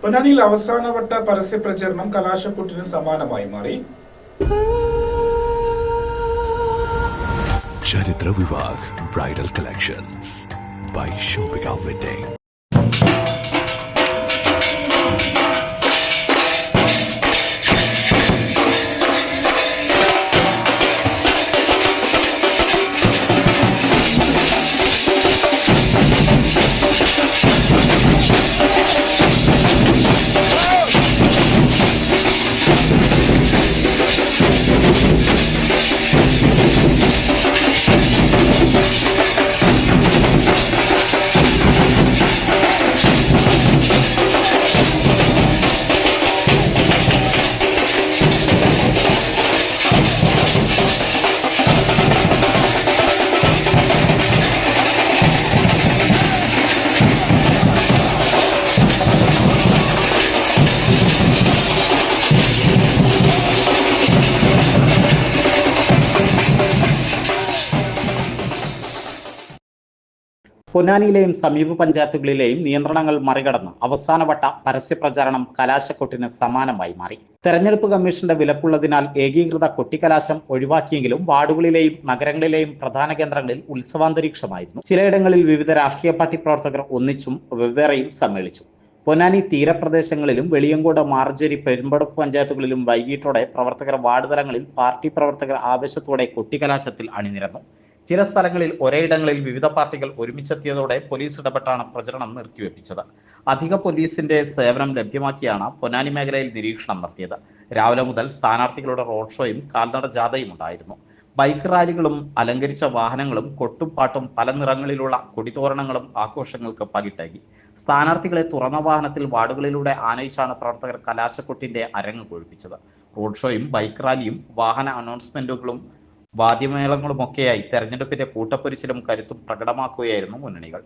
പൊന്നാനിയിൽ അവസാനവട്ട പരസ്യ പ്രചരണം കലാശക്കൊട്ടിന് സമാനമായി മാറി. Charithra Vivah bridal collections by shopping wedding. പൊന്നാനിയിലെയും സമീപ പഞ്ചായത്തുകളിലെയും നിയന്ത്രണങ്ങൾ മറികടന്ന് അവസാനവട്ട പരസ്യ പ്രചാരണം കലാശക്കൊട്ടിന് സമാനമായി മാറി. തെരഞ്ഞെടുപ്പ് കമ്മീഷന്റെ വിലക്കുള്ളതിനാൽ ഏകീകൃത കൊട്ടിക്കലാശം ഒഴിവാക്കിയെങ്കിലും വാർഡുകളിലെയും നഗരങ്ങളിലെയും പ്രധാന കേന്ദ്രങ്ങളിൽ ഉത്സവാന്തരീക്ഷമായിരുന്നു. ചിലയിടങ്ങളിൽ വിവിധ രാഷ്ട്രീയ പാർട്ടി പ്രവർത്തകർ ഒന്നിച്ചും വെവ്വേറെയും സമ്മേളിച്ചു. പൊന്നാനി തീരപ്രദേശങ്ങളിലും വെളിയങ്കോട്, മാർജരി, പെരുമ്പടപ്പ് പഞ്ചായത്തുകളിലും വൈകിട്ടോടെ പ്രവർത്തകർ വാർഡ് തലങ്ങളിൽ പാർട്ടി പ്രവർത്തകർ ആവേശത്തോടെ കൊട്ടിക്കലാശത്തിൽ അണിനിരന്നു. ചില സ്ഥലങ്ങളിൽ ഒരേയിടങ്ങളിൽ വിവിധ പാർട്ടികൾ ഒരുമിച്ചെത്തിയതോടെ പോലീസ് ഇടപെട്ടാണ് പ്രചരണം നിർത്തിവെപ്പിച്ചത്. അധിക പോലീസിന്റെ സേവനം ലഭ്യമാക്കിയാണ് പൊന്നാനി മേഖലയിൽ നിരീക്ഷണം നടത്തിയത്. രാവിലെ മുതൽ സ്ഥാനാർത്ഥികളുടെ റോഡ് ഷോയും കാൽനട ജാഥയും ഉണ്ടായിരുന്നു. ബൈക്ക് റാലികളും അലങ്കരിച്ച വാഹനങ്ങളും കൊട്ടും പാട്ടും പല നിറങ്ങളിലുള്ള കൊടിതോരണങ്ങളും ആഘോഷങ്ങൾക്ക് പകിട്ടേകി. സ്ഥാനാർത്ഥികളെ തുറന്ന വാഹനത്തിൽ വാർഡുകളിലൂടെ ആനയിച്ചാണ് പ്രവർത്തകർ കലാശക്കൊട്ടിന്റെ അരങ്ങ് കൊഴുപ്പിച്ചത്. റോഡ് ഷോയും ബൈക്ക് റാലിയും വാഹന അനൗൺസ്മെന്റുകളും വാദ്യമേളങ്ങളുമൊക്കെയായി തെരഞ്ഞെടുപ്പിന്റെ കൂട്ടപ്പൊരിച്ചിലും കരുത്തും പ്രകടമാക്കുകയായിരുന്നു മുന്നണികൾ.